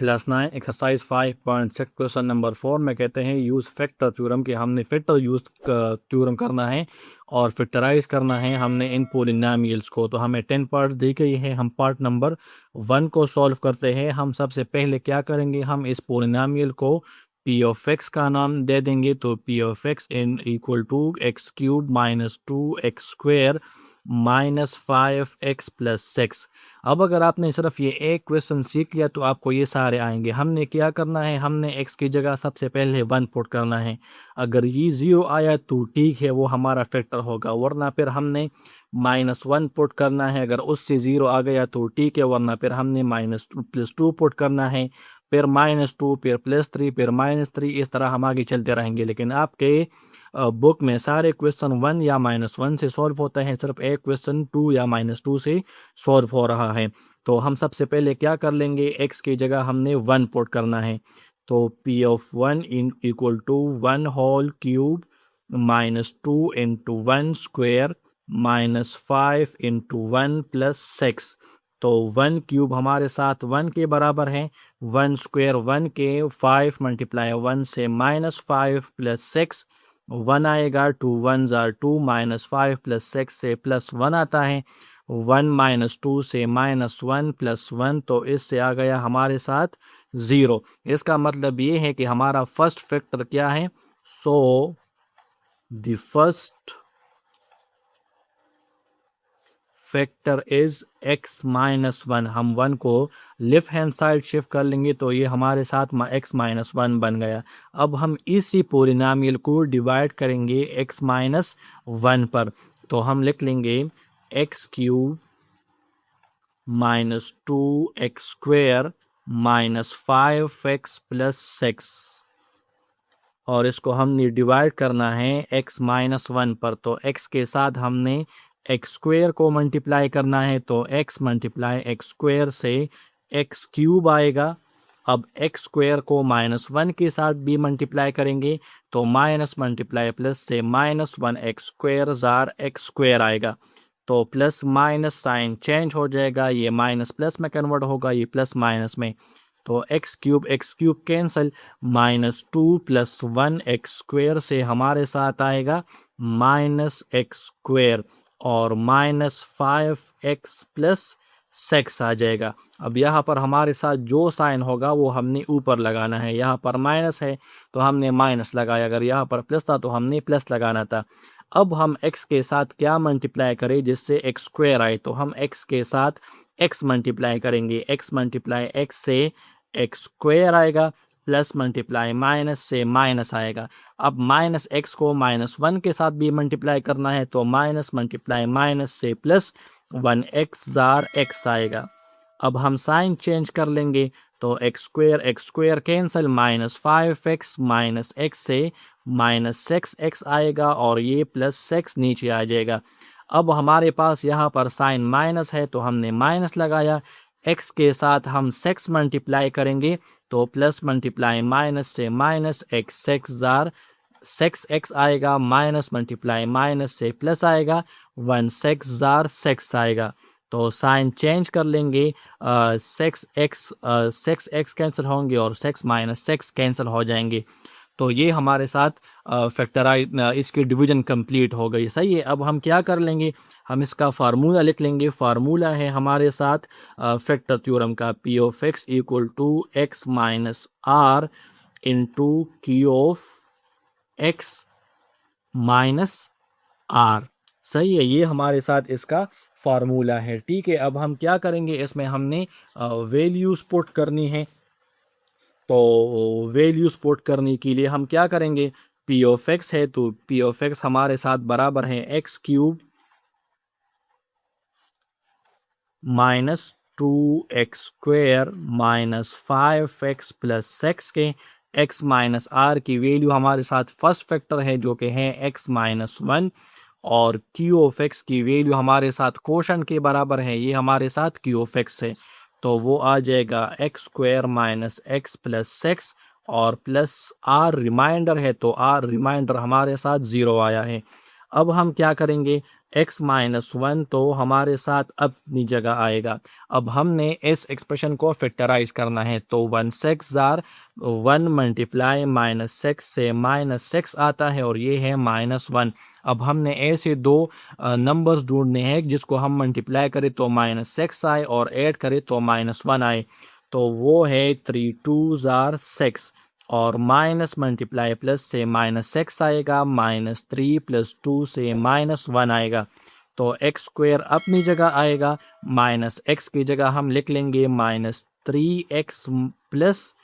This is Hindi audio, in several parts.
क्लास 9 एक्सरसाइज 5.6 क्वेश्चन नंबर 4 में कहते हैं यूज़ फैक्टर थ्योरम कि हमने फैक्टर यूज़ थ्योरम करना है और फैक्टराइज करना है हमने इन पोलिनोमियल्स को। तो हमें 10 पार्ट्स दी गई है, हम पार्ट नंबर 1 को सॉल्व करते हैं। हम सबसे पहले क्या करेंगे, हम इस पोलिनोमियल को पी ऑफ एक्स का नाम दे देंगे। तो p of x in equal to x cube minus 2x square minus 5x plus 6। अब अगर आपने सिर्फ ये एक क्वेश्चन सीख लिया तो आपको ये सारे आएंगे। हमने क्या करना है, हमने x की जगह सबसे पहले 1 पुट करना है। अगर ये 0 आया तो ठीक है, वो हमारा फैक्टर होगा, वरना फिर हमने -1 पुट करना है। अगर उससे 0 आ गया तो ठीक है, वरना फिर हमने -+2 पुट करना है, फिर -2, फिर +3, फिर -3। इस तरह हम आगे चलते रहेंगे। लेकिन आपके बुक में सारे क्वेश्चन 1 या -1 से सॉल्व होते हैं, सिर्फ एक क्वेश्चन 2 या -2 से सॉल्व हो रहा है। तो हम सबसे पहले क्या कर लेंगे, x की जगह हमने 1 पुट करना है। तो p of 1 in equal to 1 whole cube minus 2 into 1 square minus 5 into 1 plus 6। तो 1 क्यूब हमारे साथ 1 के बराबर है, 1 स्क्वेयर 1 के 5 मल्टीप्लाई 1 से -5 प्लस 6 1 आएगा। 2 1 जार 2 -5 प्लस 6 से +1 आता है। 1 -2 से -1 प्लस 1, तो इससे आ गया हमारे साथ 0। इसका मतलब ये है कि हमारा फर्स्ट फैक्टर क्या है। So the first factor is x-1। हम 1 को लेफ्ट हैंड साइड शिफ्ट कर लेंगे तो ये हमारे साथ x-1 बन गया। अब हम इसी पोलिनोमियल को डिवाइड करेंगे x-1 पर। तो हम लिख लेंगे x cube minus 2x square minus 5x plus 6, और इसको हमने डिवाइड करना है x-1 पर। तो x के साथ हमने एक्स स्क्वेयर को मल्टीप्लाई करना है, तो x मल्टीप्लाई एक्स स्क्वेयर से एक्स क्यूब आएगा। अब एक्स स्क्वेयर को -1 के साथ भी मल्टीप्लाई करेंगे तो माइनस मल्टीप्लाई प्लस से -1 x square jar x square आएगा। तो प्लस माइनस साइन चेंज हो जाएगा, ये माइनस प्लस में कन्वर्ट होगा, ये प्लस माइनस में। तो x cube cancel, -2 + 1 x square से हमारे साथ आएगा -x स्क्वेयर और -5x प्लस 6 आ जाएगा। अब यहाँ पर हमारे साथ जो साइन होगा वो हमने ऊपर लगाना है। यहाँ पर माइनस है तो हमने माइनस लगाया, अगर यहाँ पर प्लस था तो हमने प्लस लगाना था। अब हम x के साथ क्या मल्टीप्लाई करें जिससे x स्क्वेयर आए, तो हम x के साथ x मल्टीप्लाई करेंगे। x मल्टीप्लाई x से एक्स स्क्वेयर आएगा, प्लस मल्टीप्लाई माइनस से माइनस आएगा। अब -x को -1 के साथ भी मल्टीप्लाई करना है, तो माइनस मल्टीप्लाई माइनस से +1x जार x आएगा। अब हम साइन चेंज कर लेंगे तो x square cancel, -5x minus x से -6x आएगा और ये +6 नीचे आ जाएगा। अब हमारे पास यहाँ पर साइन माइनस है तो हमने माइनस लगाया। x के साथ हम 6 मल्टीप्लाई करेंगे तो प्लस मल्टीप्लाई माइनस से -x जार 6x आएगा, माइनस मल्टीप्लाई माइनस से प्लस आएगा, 1 जार 6 आएगा। तो साइन चेंज कर लेंगे, 6x कैंसिल होंगे और 6 - 6 कैंसिल हो जाएंगे। तो ये हमारे साथ फैक्टराइज इसकी डिवीजन कंप्लीट हो गई। सही है। अब हम क्या कर लेंगे, हम इसका फार्मूला लिख लेंगे। फार्मूला है हमारे साथ फैक्टर थ्योरम का, p of x equal to x minus r into q of x minus r. सही है, ये हमारे साथ इसका फार्मूला है। ठीक है, अब हम क्या करेंगे, इसमें हमने वैल्यूज पुट करनी है। तो वैल्यूज पुट करने के लिए हम क्या करेंगे, पी ऑफ एक्स है तो पी ऑफ एक्स हमारे साथ बराबर है x cube minus 2x square minus 5x plus 6 के। x माइनस आर की वैल्यू हमारे साथ फर्स्ट फैक्टर है जो कि है x-1, और q ऑफ x की वैल्यू हमारे साथ क्वोशंट के बराबर है, ये हमारे साथ q ऑफ x है। तो वो आ जाएगा x square minus x plus 6 और प्लस आर रिमाइंडर है, तो आर रिमाइंडर हमारे साथ 0 आया है। अब हम क्या करेंगे, x माइनस वन तो हमारे साथ अपनी जगह आएगा। अब हमने इस एक्सप्रेशन को फैक्टराइज करना है, तो 1/6 जार 1 मल्टीप्लाई माइनस 6 से माइनस 6 आता है और ये है -1। अब हमने ऐसे दो नंबर्स ढूंढने हैं जिसको हम मल्टीप्लाई करें तो -6 आए और ऐड करें तो -1 आए, तो वो है 3 2 जार 6 और माइनस मल्टीप्लाई प्लस से -6 आएगा, -3 + 2 से -1 आएगा, तो एक्स स्क्वेयर अपनी जगह आएगा। -x की जगह हम लिख लेंगे -3x +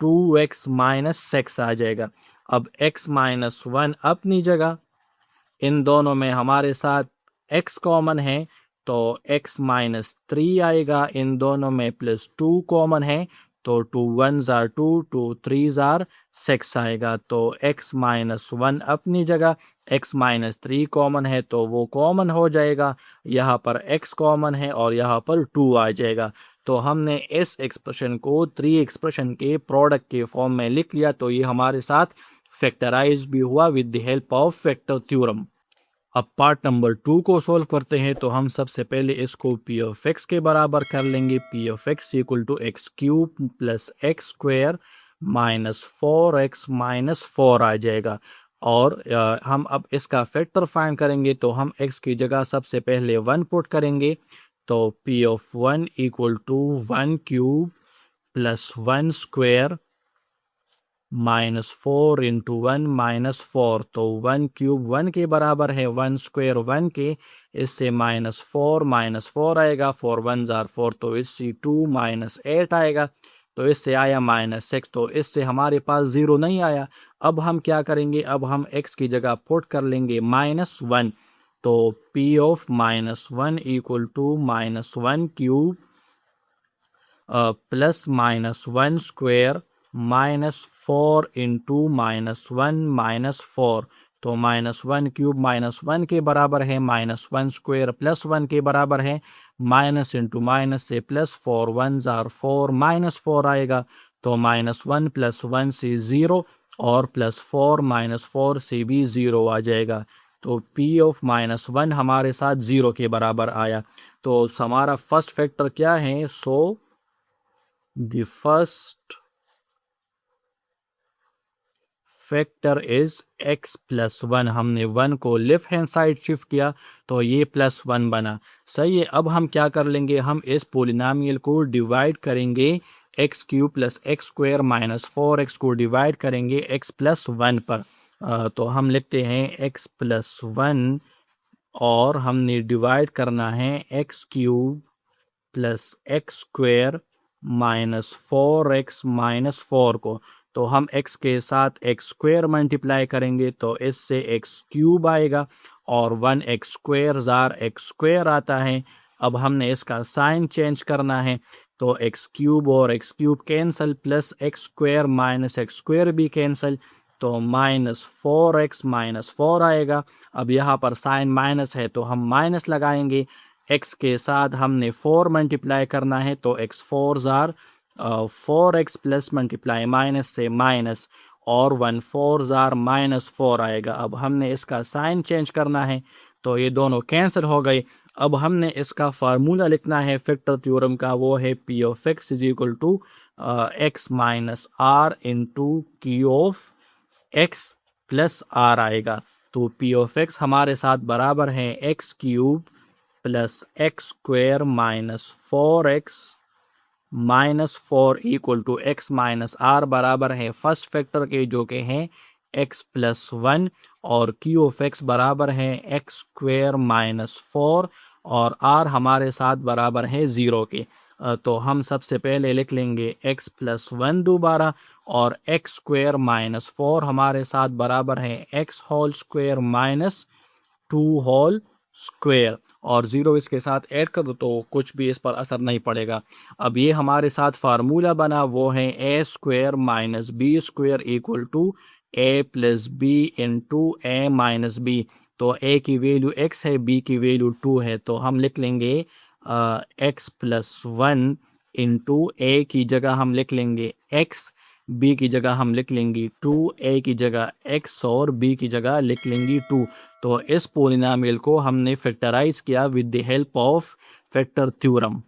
2x - 6 आ जाएगा। अब x - 1 अपनी जगह, इन दोनों में हमारे साथ x कॉमन है तो x - 3 आएगा, इन दोनों में +2 कॉमन है तो 2 1 जार 2 2 3 जार 6 आएगा, तो x - 1 अपनी जगह, x - 3 कॉमन है तो वो कॉमन हो जाएगा, यहाँ पर x कॉमन है और यहाँ पर 2 आ जाएगा। तो हमने इस एक्सप्रेशन को 3 एक्सप्रेशन के प्रोडक्ट के फॉर्म में लिख लिया, तो ये हमारे साथ फैक्टराइज भी हुआ with the help of factor theorem. अब पार्ट नंबर 2 को सॉल्व करते हैं, तो हम सबसे पहले इसको पी ऑफ एक्स के बराबर कर लेंगे। P of x equal to x³ + x² - 4x - 4 आ जाएगा। और हम अब इसका फैक्टर फाइंड करेंगे, तो हम x की जगह सबसे पहले 1 पुट करेंगे, तो पी ऑफ 1 इक्वल टू 1³ + 1² -4 × 1 -4, तो 1³ 1 के बराबर है, 1² 1 के, इससे -4 -4 आएगा, 4 1 जार 4, तो इससे 2 -8 आएगा, तो इससे आया -6, तो इससे हमारे पास 0 नहीं आया। अब हम क्या करेंगे, अब हम x की जगह पुट कर लेंगे -1, तो p of -1 equal to -1³ plus -1² -4 × -1 -4, तो -1³ -1 के बराबर है, -1² + 1 के बराबर है, माइनस इंटू माइनस से प्लस, 4 1 जार 4 -4 आएगा, तो -1 + 1 से 0 और +4 -4 से भी 0 आ जाएगा, तो p ऑफ -1 हमारे साथ 0 के बराबर आया। तो हमारा फर्स्ट फैक्टर क्या है, सो the first factor is x + 1। हमने 1 को लेफ्ट हैंड साइड शिफ्ट किया तो ये +1 बना। सही है, अब हम क्या कर लेंगे, हम इस पोलिनोमियल को डिवाइड करेंगे, x³ + x² - 4x को डिवाइड करेंगे x + 1 पर। तो हम लिखते हैं x + 1 और हमने डिवाइड करना है x³ + x² - 4x - 4 को, तो हम x के साथ x² मल्टीप्लाई करेंगे तो इससे x³ आएगा और 1x² जार x² आता है। अब हमने इसका साइन चेंज करना है, तो x³ और x³ cancel, plus x² - x² भी कैंसिल, तो -4x - 4 आएगा। अब यहाँ पर साइन माइनस है तो हम माइनस लगाएंगे, x के साथ हमने 4 मल्टीप्लाई करना है, तो x4 jar 4x plus multiply minus से माइनस और 1 4 जार -4 आएगा। अब हमने इसका साइन चेंज करना है, तो ये दोनों कैंसिल हो गए। अब हमने इसका फार्मूला लिखना है फैक्टर थ्योरम का, वो है p of x is equal to x minus r into q of x plus r आएगा। तो p ऑफ x हमारे साथ बराबर है x³ + x² - 4x -4 equal to x minus r बराबर है फर्स्ट फैक्टर के जो कि हैं x + 1 और q ऑफ x बराबर है x² - 4 और r हमारे साथ बराबर है 0 के। तो हम सबसे पहले लिख लेंगे x + 1 दोबारा और x² - 4 हमारे साथ बराबर है x² - 2 और 0 इसके साथ ऐड कर दो तो कुछ भी इस पर असर नहीं पड़ेगा। अब ये हमारे साथ फार्मूला बना, वो है a² - b² equal to a + b into a - b। तो a की वैल्यू x है, b की वैल्यू 2 है, तो हम लिख लेंगे x + 1 इंटू a की जगह हम लिख लेंगे x, बी की जगह हम लिख लेंगे 2, ए की जगह x और बी की जगह लिख लेंगे 2। तो इस पोलिनोमियल को हमने फैक्टराइज किया with the help of factor theorem.